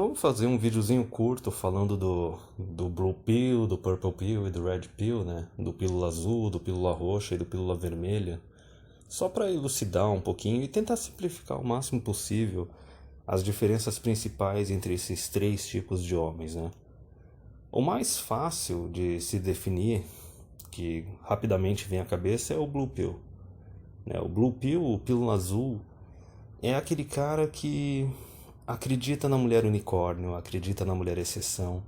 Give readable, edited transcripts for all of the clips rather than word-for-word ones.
Então eu vou fazer um videozinho curto falando do Blue Pill, do Purple Pill e do Red Pill, né? Do pílula azul, do pílula roxa e do pílula vermelha. Só para elucidar um pouquinho e tentar simplificar o máximo possível as diferenças principais entre esses três tipos de homens, né? O mais fácil de se definir, que rapidamente vem à cabeça, é o Blue Pill, né? O Blue Pill, o pílula azul, é aquele cara que acredita na mulher unicórnio, acredita na mulher exceção,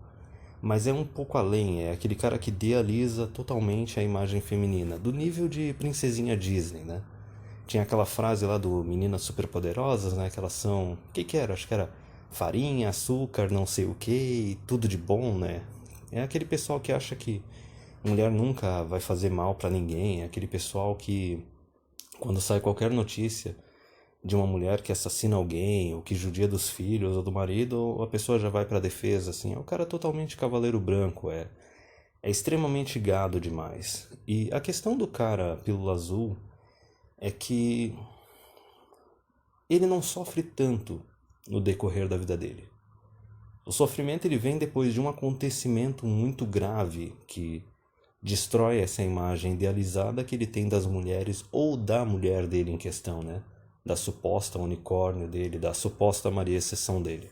mas é um pouco além, é aquele cara que idealiza totalmente a imagem feminina, do nível de princesinha Disney, né? Tinha aquela frase lá do Meninas Superpoderosas, né? Que elas são... O que que era? Acho que era farinha, açúcar, não sei o que, tudo de bom, né? É aquele pessoal que acha que mulher nunca vai fazer mal pra ninguém, é aquele pessoal que, quando sai qualquer notícia de uma mulher que assassina alguém, ou que judia dos filhos ou do marido, a pessoa já vai pra defesa, assim. É o cara totalmente cavaleiro branco, é extremamente gado demais. E a questão do cara pílula azul é que ele não sofre tanto no decorrer da vida dele. O sofrimento ele vem depois de um acontecimento muito grave que destrói essa imagem idealizada que ele tem das mulheres ou da mulher dele em questão, né? Da suposta unicórnio dele, da suposta Maria Exceção dele.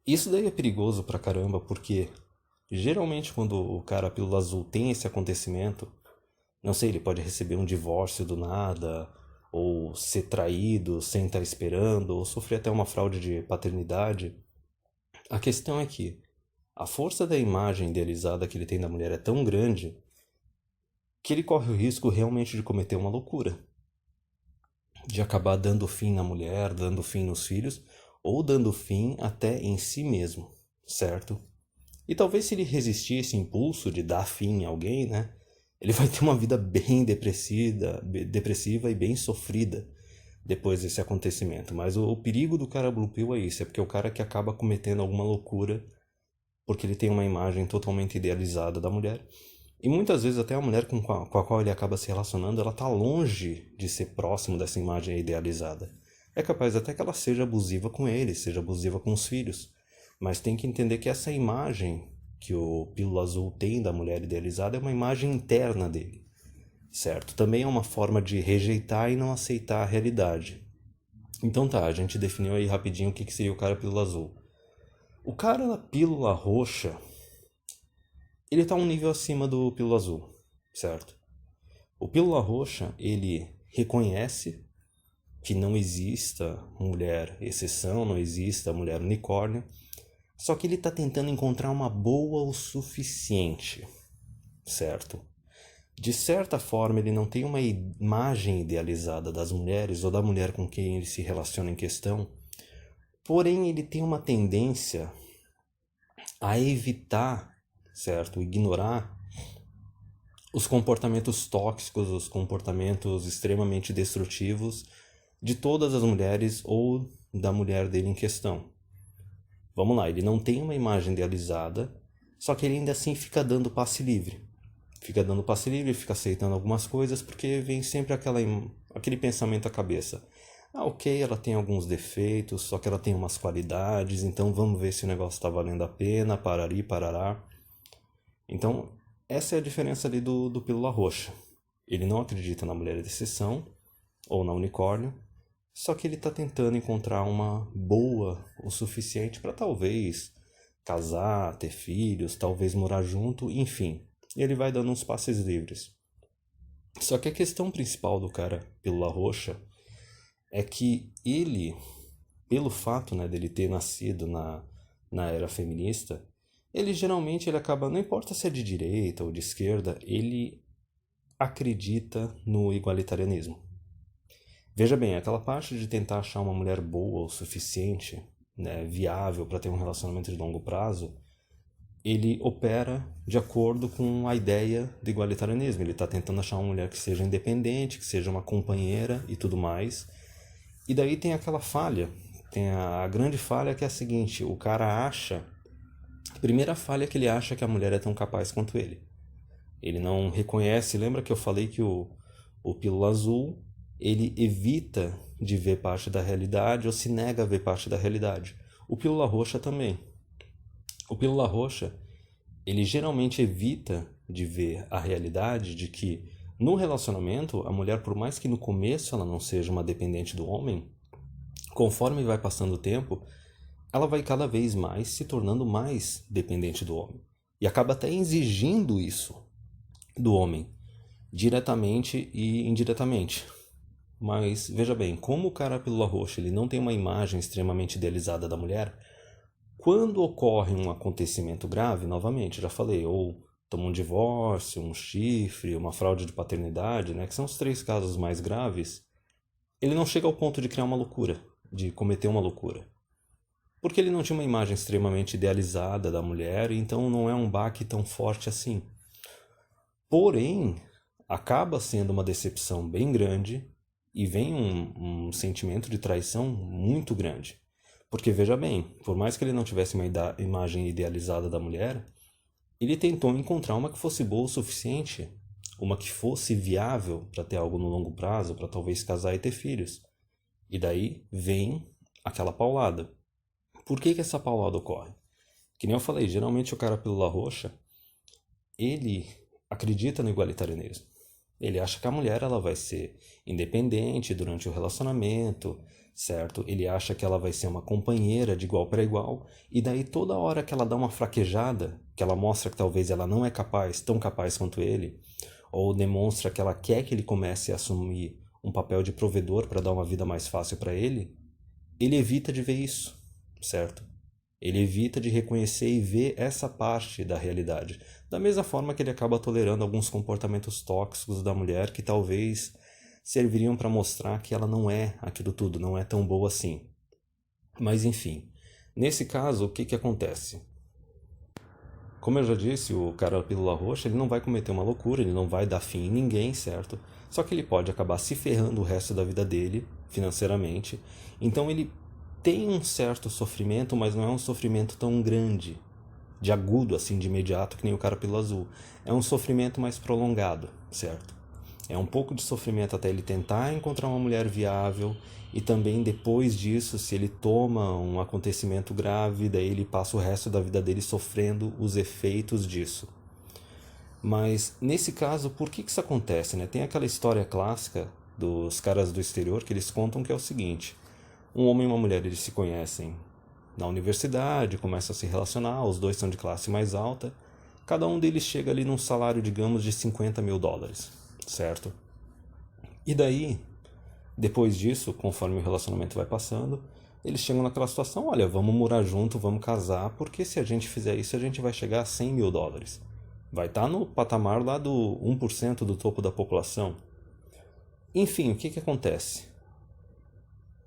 Isso daí é perigoso pra caramba porque geralmente quando o cara pílula azul tem esse acontecimento, não sei, ele pode receber um divórcio do nada, ou ser traído sem estar esperando, ou sofrer até uma fraude de paternidade. A questão é que a força da imagem idealizada que ele tem da mulher é tão grande que ele corre o risco realmente de cometer uma loucura, de acabar dando fim na mulher, dando fim nos filhos, ou dando fim até em si mesmo, certo? E talvez se ele resistir a esse impulso de dar fim em alguém, né? Ele vai ter uma vida bem depressiva e bem sofrida depois desse acontecimento. Mas o perigo do cara Blue Pill é isso, é porque é o cara que acaba cometendo alguma loucura porque ele tem uma imagem totalmente idealizada da mulher. E muitas vezes até a mulher com a qual ele acaba se relacionando, ela tá longe de ser próximo dessa imagem idealizada. É capaz até que ela seja abusiva com ele, seja abusiva com os filhos. Mas tem que entender que essa imagem que o Pílula Azul tem da mulher idealizada é uma imagem interna dele, certo? Também é uma forma de rejeitar e não aceitar a realidade. Então tá, a gente definiu aí rapidinho o que seria o cara Pílula Azul. O cara da Pílula Roxa, ele tá um nível acima do Pílula Azul, certo? O Pílula Roxa, ele reconhece que não exista mulher exceção, não exista mulher unicórnio, só que ele está tentando encontrar uma boa o suficiente, certo? De certa forma, ele não tem uma imagem idealizada das mulheres ou da mulher com quem ele se relaciona em questão, porém ele tem uma tendência a evitar, certo? Ignorar os comportamentos tóxicos, os comportamentos extremamente destrutivos de todas as mulheres ou da mulher dele em questão. Vamos lá, ele não tem uma imagem idealizada, só que ele ainda assim fica dando passe livre. Fica dando passe livre, fica aceitando algumas coisas, porque vem sempre aquele pensamento à cabeça. Ah, ok, ela tem alguns defeitos, só que ela tem umas qualidades, então vamos ver se o negócio está valendo a pena, parari, parará. Então, essa é a diferença ali do Pílula Roxa. Ele não acredita na mulher de exceção, ou na unicórnio, só que ele está tentando encontrar uma boa o suficiente para talvez casar, ter filhos, talvez morar junto, enfim. Ele vai dando uns passes livres. Só que a questão principal do cara pílula roxa é que ele, pelo fato, né, dele ter nascido na era feminista, ele acaba, não importa se é de direita ou de esquerda, ele acredita no igualitarianismo. Veja bem, aquela parte de tentar achar uma mulher boa o suficiente, né, viável para ter um relacionamento de longo prazo, ele opera de acordo com a ideia do igualitarianismo. Ele está tentando achar uma mulher que seja independente, que seja uma companheira e tudo mais. E daí tem aquela falha, tem a grande falha que é a seguinte, o cara acha, a primeira falha é que ele acha que a mulher é tão capaz quanto ele. Ele não reconhece, lembra que eu falei que o Pílula Azul, ele evita de ver parte da realidade ou se nega a ver parte da realidade. O pílula roxa também. O pílula roxa, ele geralmente evita de ver a realidade de que no relacionamento, a mulher, por mais que no começo ela não seja uma dependente do homem, conforme vai passando o tempo, ela vai cada vez mais se tornando mais dependente do homem. E acaba até exigindo isso do homem, diretamente e indiretamente. Mas veja bem, como o cara pílula roxa ele não tem uma imagem extremamente idealizada da mulher, quando ocorre um acontecimento grave, novamente, já falei, ou toma um divórcio, um chifre, uma fraude de paternidade, né, que são os 3 casos mais graves, ele não chega ao ponto de criar uma loucura, de cometer uma loucura. Porque ele não tinha uma imagem extremamente idealizada da mulher, então não é um baque tão forte assim. Porém, acaba sendo uma decepção bem grande e vem um sentimento de traição muito grande. Porque veja bem, por mais que ele não tivesse uma imagem idealizada da mulher, ele tentou encontrar uma que fosse boa o suficiente, uma que fosse viável para ter algo no longo prazo, para talvez casar e ter filhos. E daí vem aquela paulada. Por que essa paulada ocorre? Que nem eu falei, geralmente o cara pílula roxa, ele acredita no igualitarianismo. Ele acha que a mulher ela vai ser independente durante o relacionamento, certo? Ele acha que ela vai ser uma companheira de igual para igual, e daí toda hora que ela dá uma fraquejada, que ela mostra que talvez ela não é capaz, tão capaz quanto ele, ou demonstra que ela quer que ele comece a assumir um papel de provedor para dar uma vida mais fácil para ele evita de ver isso, certo? Ele evita de reconhecer e ver essa parte da realidade. Da mesma forma que ele acaba tolerando alguns comportamentos tóxicos da mulher que talvez serviriam para mostrar que ela não é aquilo tudo, não é tão boa assim. Mas enfim, nesse caso, o que acontece? Como eu já disse, o cara pílula roxa, ele não vai cometer uma loucura, ele não vai dar fim em ninguém, certo? Só que ele pode acabar se ferrando o resto da vida dele, financeiramente. Então ele tem um certo sofrimento, mas não é um sofrimento tão grande, de agudo, assim, de imediato, que nem o cara pílula azul. É um sofrimento mais prolongado, certo? É um pouco de sofrimento até ele tentar encontrar uma mulher viável e também depois disso, se ele toma um acontecimento grave, daí ele passa o resto da vida dele sofrendo os efeitos disso. Mas nesse caso, por que isso acontece, né? Tem aquela história clássica dos caras do exterior que eles contam que é o seguinte: um homem e uma mulher eles se conhecem na universidade, começam a se relacionar, os dois são de classe mais alta, cada um deles chega ali num salário, digamos, de $50.000, certo? E daí, depois disso, conforme o relacionamento vai passando, eles chegam naquela situação: olha, vamos morar junto, vamos casar, porque se a gente fizer isso, a gente vai chegar a $100.000. Vai estar no patamar lá do 1% do topo da população. Enfim, o que acontece?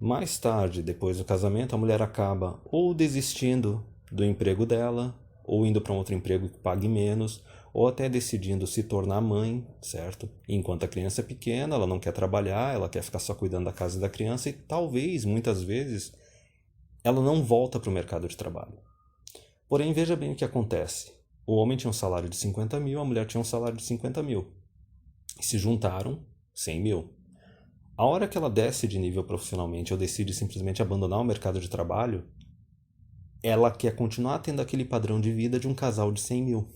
Mais tarde, depois do casamento, a mulher acaba ou desistindo do emprego dela, ou indo para um outro emprego que pague menos, ou até decidindo se tornar mãe, certo? Enquanto a criança é pequena, ela não quer trabalhar, ela quer ficar só cuidando da casa e da criança e talvez, muitas vezes, ela não volta para o mercado de trabalho. Porém, veja bem o que acontece. O homem tinha um salário de 50 mil, a mulher tinha um salário de 50 mil. E se juntaram 100 mil. A hora que ela desce de nível profissionalmente ou decide simplesmente abandonar o mercado de trabalho, ela quer continuar tendo aquele padrão de vida de um casal de 100 mil.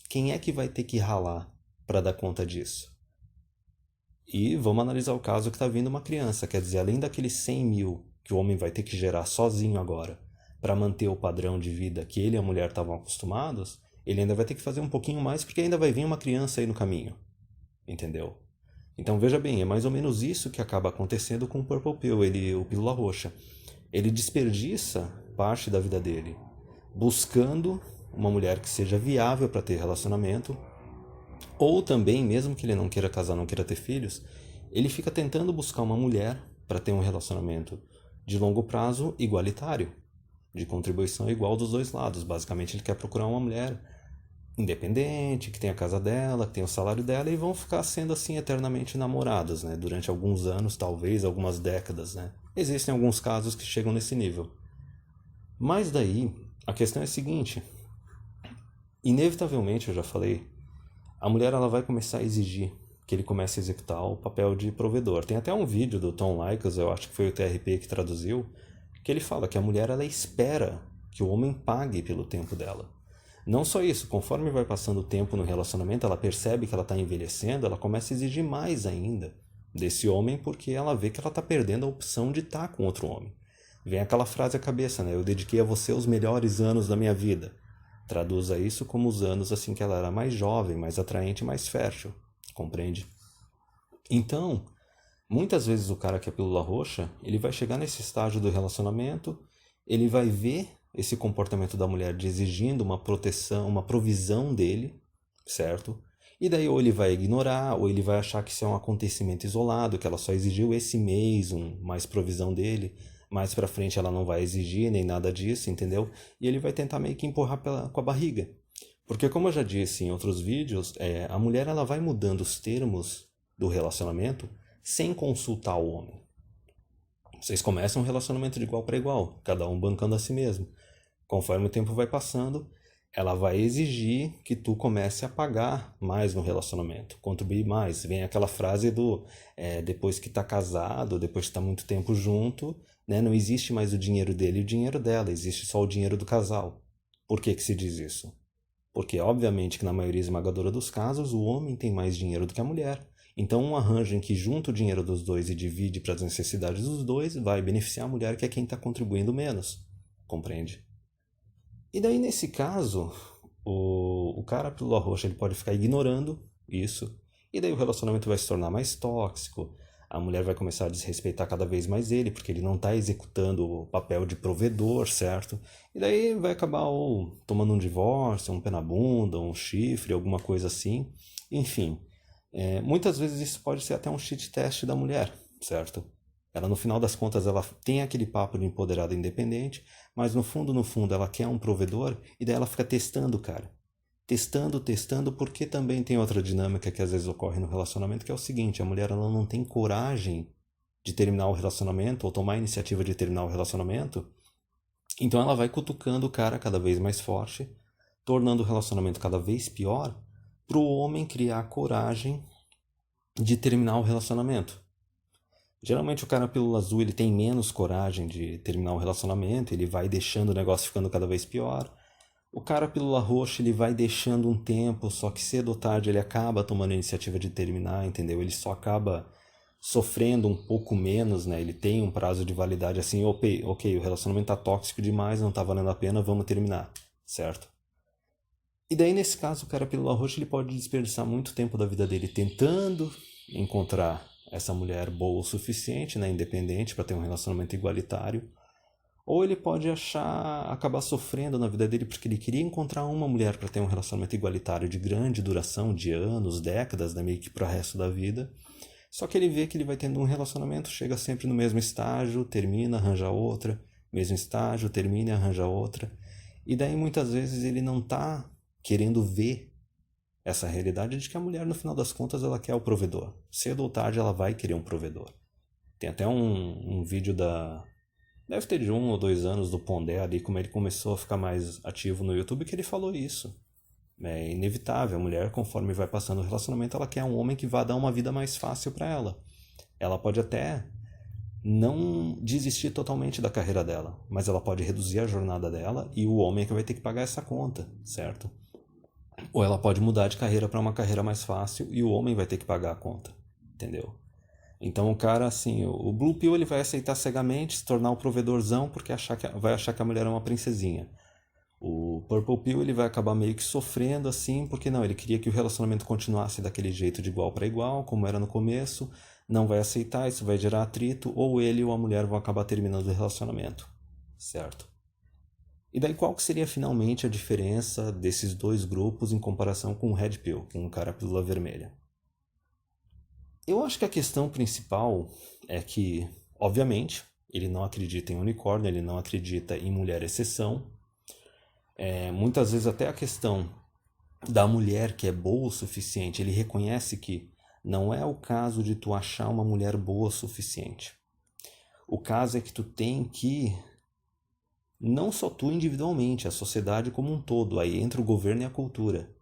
Quem é que vai ter que ralar para dar conta disso? E vamos analisar o caso que está vindo uma criança. Quer dizer, além daqueles 100 mil que o homem vai ter que gerar sozinho agora para manter o padrão de vida que ele e a mulher estavam acostumados, ele ainda vai ter que fazer um pouquinho mais porque ainda vai vir uma criança aí no caminho. Entendeu? Então veja bem, é mais ou menos isso que acaba acontecendo com o Purple Pill, o pílula roxa. Ele desperdiça parte da vida dele buscando uma mulher que seja viável para ter relacionamento, ou também, mesmo que ele não queira casar, não queira ter filhos, ele fica tentando buscar uma mulher para ter um relacionamento de longo prazo igualitário, de contribuição igual dos dois lados. Basicamente ele quer procurar uma mulher independente, que tem a casa dela, que tem o salário dela, e vão ficar sendo assim eternamente namorados, né? Durante alguns anos, talvez algumas décadas, né? Existem alguns casos que chegam nesse nível. Mas daí, a questão é a seguinte: inevitavelmente, eu já falei, a mulher ela vai começar a exigir que ele comece a executar o papel de provedor. Tem até um vídeo do Tom Likas, eu acho que foi o TRP que traduziu, que ele fala que a mulher ela espera que o homem pague pelo tempo dela. Não só isso, conforme vai passando o tempo no relacionamento, ela percebe que ela está envelhecendo, ela começa a exigir mais ainda desse homem porque ela vê que ela está perdendo a opção de estar com outro homem. Vem aquela frase à cabeça, né? Eu dediquei a você os melhores anos da minha vida. Traduza isso como os anos assim que ela era mais jovem, mais atraente, mais fértil. Compreende? Então, muitas vezes o cara que é pílula roxa, ele vai chegar nesse estágio do relacionamento, ele vai ver esse comportamento da mulher de exigindo uma proteção, uma provisão dele, certo? E daí ou ele vai ignorar, ou ele vai achar que isso é um acontecimento isolado, que ela só exigiu esse mês mais provisão dele, mais pra frente ela não vai exigir nem nada disso, entendeu? E ele vai tentar meio que empurrar com a barriga. Porque como eu já disse em outros vídeos, a mulher ela vai mudando os termos do relacionamento sem consultar o homem. Vocês começam um relacionamento de igual para igual, cada um bancando a si mesmo. Conforme o tempo vai passando, ela vai exigir que tu comece a pagar mais no relacionamento, contribuir mais. Vem aquela frase do depois que tá casado, depois que tá muito tempo junto, né, não existe mais o dinheiro dele e o dinheiro dela, existe só o dinheiro do casal. Por que se diz isso? Porque, obviamente, que na maioria esmagadora dos casos, o homem tem mais dinheiro do que a mulher. Então, um arranjo em que junta o dinheiro dos dois e divide para as necessidades dos dois vai beneficiar a mulher, que é quem está contribuindo menos. Compreende? E daí, nesse caso, o cara pílula roxa ele pode ficar ignorando isso. E daí o relacionamento vai se tornar mais tóxico. A mulher vai começar a desrespeitar cada vez mais ele, porque ele não está executando o papel de provedor, certo? E daí vai acabar ou tomando um divórcio, um pé na bunda, um chifre, alguma coisa assim. Enfim, muitas vezes isso pode ser até um cheat test da mulher, certo? Ela, no final das contas, ela tem aquele papo de empoderada independente, mas no fundo, ela quer um provedor e daí ela fica testando, cara. Testando, porque também tem outra dinâmica que às vezes ocorre no relacionamento, que é o seguinte, a mulher ela não tem coragem de terminar o relacionamento ou tomar a iniciativa de terminar o relacionamento, então ela vai cutucando o cara cada vez mais forte, tornando o relacionamento cada vez pior, para o homem criar coragem de terminar o relacionamento. Geralmente o cara pílula azul ele tem menos coragem de terminar o relacionamento, ele vai deixando o negócio ficando cada vez pior. O cara pílula roxa ele vai deixando um tempo, só que cedo ou tarde ele acaba tomando a iniciativa de terminar, entendeu? Ele só acaba sofrendo um pouco menos, né? Ele tem um prazo de validade assim, ok, o relacionamento tá tóxico demais, não tá valendo a pena, vamos terminar, certo? E daí nesse caso o cara pílula roxa ele pode desperdiçar muito tempo da vida dele tentando encontrar essa mulher boa o suficiente, né, independente, para ter um relacionamento igualitário, ou ele pode acabar sofrendo na vida dele porque ele queria encontrar uma mulher para ter um relacionamento igualitário de grande duração, de anos, décadas, né, meio que para o resto da vida. Só que ele vê que ele vai tendo um relacionamento, chega sempre no mesmo estágio, termina, arranja outra, mesmo estágio, termina e arranja outra. E daí muitas vezes ele não está querendo ver essa realidade de que a mulher, no final das contas, ela quer o provedor. Cedo ou tarde ela vai querer um provedor. Tem até um vídeo deve ter de 1 ou 2 anos do Pondé ali, como ele começou a ficar mais ativo no YouTube, que ele falou isso. É inevitável, a mulher, conforme vai passando o relacionamento, ela quer um homem que vá dar uma vida mais fácil para ela. Ela pode até não desistir totalmente da carreira dela, mas ela pode reduzir a jornada dela e o homem é que vai ter que pagar essa conta, certo? Ou ela pode mudar de carreira para uma carreira mais fácil e o homem vai ter que pagar a conta, entendeu? Então o cara, assim, o Blue Pill ele vai aceitar cegamente, se tornar o provedorzão porque vai achar que a mulher é uma princesinha. O Purple Pill ele vai acabar meio que sofrendo assim, porque não, ele queria que o relacionamento continuasse daquele jeito de igual para igual, como era no começo, não vai aceitar, isso vai gerar atrito, ou ele ou a mulher vão acabar terminando o relacionamento, certo? E daí qual que seria finalmente a diferença desses dois grupos em comparação com o Red Pill, com o cara pílula vermelha? Eu acho que a questão principal é que, obviamente, ele não acredita em unicórnio, ele não acredita em mulher exceção. Muitas vezes até a questão da mulher que é boa o suficiente, ele reconhece que não é o caso de tu achar uma mulher boa o suficiente. O caso é que tu tem que, não só tu individualmente, a sociedade como um todo, aí entra o governo e a cultura.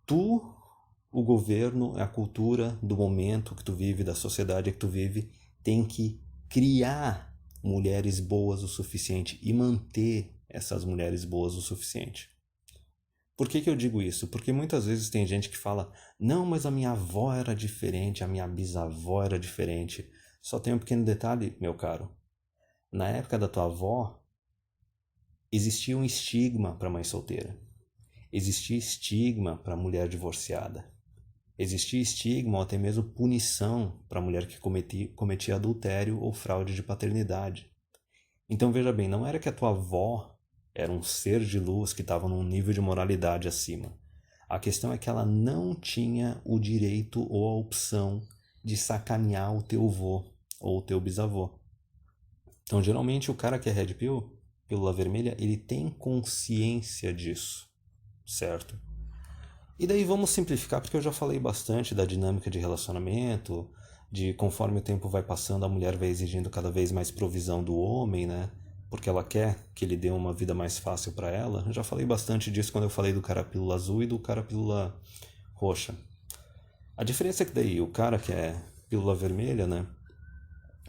Tu, o governo, a cultura do momento que tu vive, da sociedade que tu vive, tem que criar mulheres boas o suficiente e manter essas mulheres boas o suficiente. Por que que eu digo isso? Porque muitas vezes tem gente que fala: não, mas a minha avó era diferente, a minha bisavó era diferente. Só tem um pequeno detalhe, meu caro. Na época da tua avó, existia um estigma para mãe solteira. Existia estigma para mulher divorciada. Existia estigma ou até mesmo punição para mulher que cometia adultério ou fraude de paternidade. Então veja bem, não era que a tua avó era um ser de luz que estava num nível de moralidade acima. A questão é que ela não tinha o direito ou a opção de sacanear o teu avô ou o teu bisavô. Então geralmente o cara que é Red Pill, pílula vermelha, ele tem consciência disso, certo? E daí vamos simplificar, porque eu já falei bastante da dinâmica de relacionamento, de conforme o tempo vai passando, a mulher vai exigindo cada vez mais provisão do homem, né? Porque ela quer que ele dê uma vida mais fácil para ela. Eu já falei bastante disso quando eu falei do cara pílula azul e do cara pílula roxa. A diferença é que daí o cara que é pílula vermelha, né?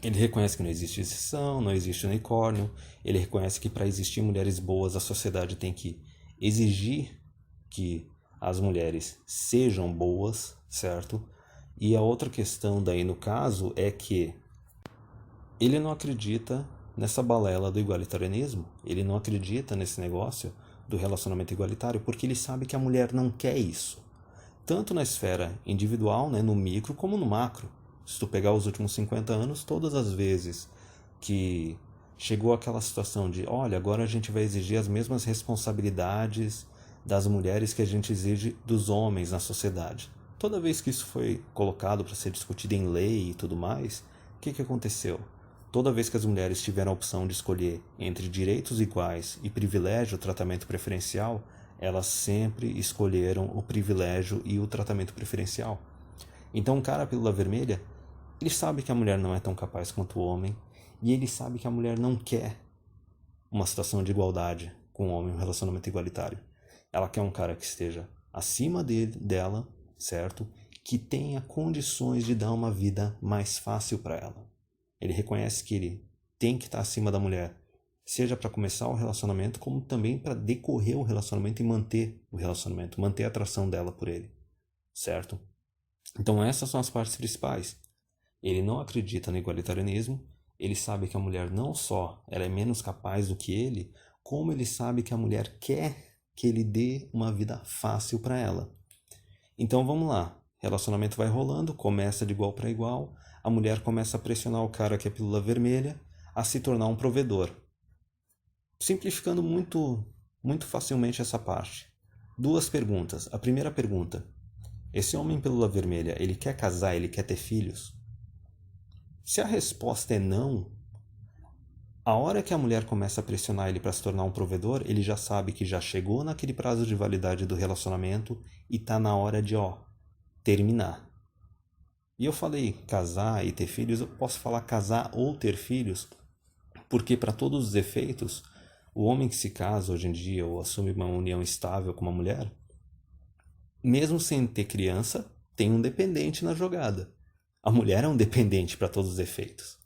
Ele reconhece que não existe exceção, não existe unicórnio. Ele reconhece que para existir mulheres boas, a sociedade tem que exigir que as mulheres sejam boas, certo? E a outra questão daí no caso é que ele não acredita nessa balela do igualitarianismo. Ele não acredita nesse negócio do relacionamento igualitário porque ele sabe que a mulher não quer isso. Tanto na esfera individual, né, no micro, como no macro. Se tu pegar os últimos 50 anos, todas as vezes que chegou aquela situação de, olha, agora a gente vai exigir as mesmas responsabilidades das mulheres que a gente exige dos homens na sociedade. Toda vez que isso foi colocado para ser discutido em lei e tudo mais, o que aconteceu? Toda vez que as mulheres tiveram a opção de escolher entre direitos iguais e privilégio, tratamento preferencial, elas sempre escolheram o privilégio e o tratamento preferencial. Então o cara pílula vermelha, ele sabe que a mulher não é tão capaz quanto o homem e ele sabe que a mulher não quer uma situação de igualdade com o homem, um relacionamento igualitário. Ela quer um cara que esteja acima dela, certo? Que tenha condições de dar uma vida mais fácil para ela. Ele reconhece que ele tem que estar acima da mulher, seja para começar o relacionamento, como também para decorrer o relacionamento e manter o relacionamento, manter a atração dela por ele, certo? Então essas são as partes principais. Ele não acredita no igualitarianismo, ele sabe que a mulher não só ela é menos capaz do que ele, como ele sabe que a mulher quer que ele dê uma vida fácil para ela. Então vamos lá, relacionamento vai rolando, começa de igual para igual, a mulher começa a pressionar o cara que é pílula vermelha a se tornar um provedor. Simplificando muito, muito facilmente essa parte. Duas perguntas. A primeira pergunta: esse homem pílula vermelha, ele quer casar, ele quer ter filhos? Se a resposta é não, a hora que a mulher começa a pressionar ele para se tornar um provedor, ele já sabe que já chegou naquele prazo de validade do relacionamento e tá na hora de, terminar. E eu falei casar e ter filhos, eu posso falar casar ou ter filhos, porque para todos os efeitos, o homem que se casa hoje em dia ou assume uma união estável com uma mulher, mesmo sem ter criança, tem um dependente na jogada. A mulher é um dependente para todos os efeitos,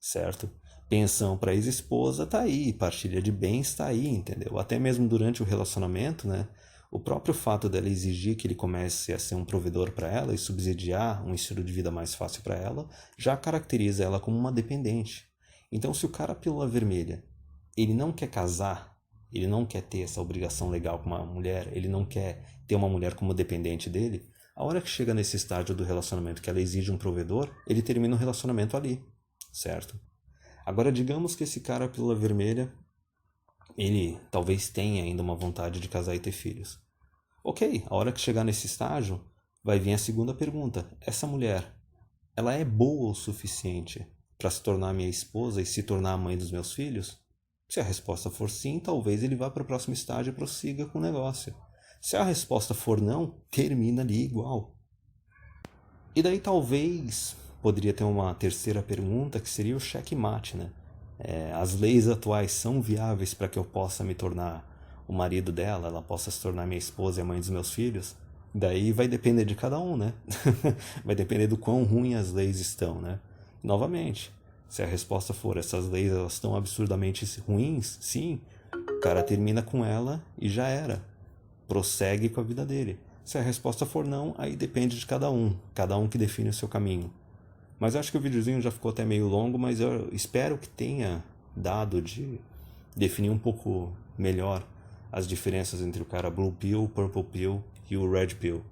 certo? Pensão para ex-esposa tá aí, partilha de bens tá aí, entendeu? Até mesmo durante o relacionamento, né? O próprio fato dela exigir que ele comece a ser um provedor para ela e subsidiar um estilo de vida mais fácil para ela, já caracteriza ela como uma dependente. Então, se o cara pílula vermelha, ele não quer casar, ele não quer ter essa obrigação legal com uma mulher, ele não quer ter uma mulher como dependente dele, a hora que chega nesse estágio do relacionamento que ela exige um provedor, ele termina o relacionamento ali, certo? Agora, digamos que esse cara pílula vermelha, ele talvez tenha ainda uma vontade de casar e ter filhos. Ok, a hora que chegar nesse estágio, vai vir a segunda pergunta. Essa mulher, ela é boa o suficiente para se tornar minha esposa e se tornar a mãe dos meus filhos? Se a resposta for sim, talvez ele vá para o próximo estágio e prossiga com o negócio. Se a resposta for não, termina ali igual. E daí talvez poderia ter uma terceira pergunta que seria o checkmate, né? As leis atuais são viáveis para que eu possa me tornar o marido dela, ela possa se tornar minha esposa e a mãe dos meus filhos? Daí vai depender de cada um, né? Vai depender do quão ruim as leis estão, né? Novamente, Se a resposta for essas leis elas estão absurdamente ruins, sim, o cara termina com ela e já era. Prossegue com a vida dele. Se a resposta for não, aí depende de cada um que define o seu caminho. Mas eu acho que o videozinho já ficou até meio longo, mas eu espero que tenha dado de definir um pouco melhor as diferenças entre o cara Blue Pill, Purple Pill e o Red Pill.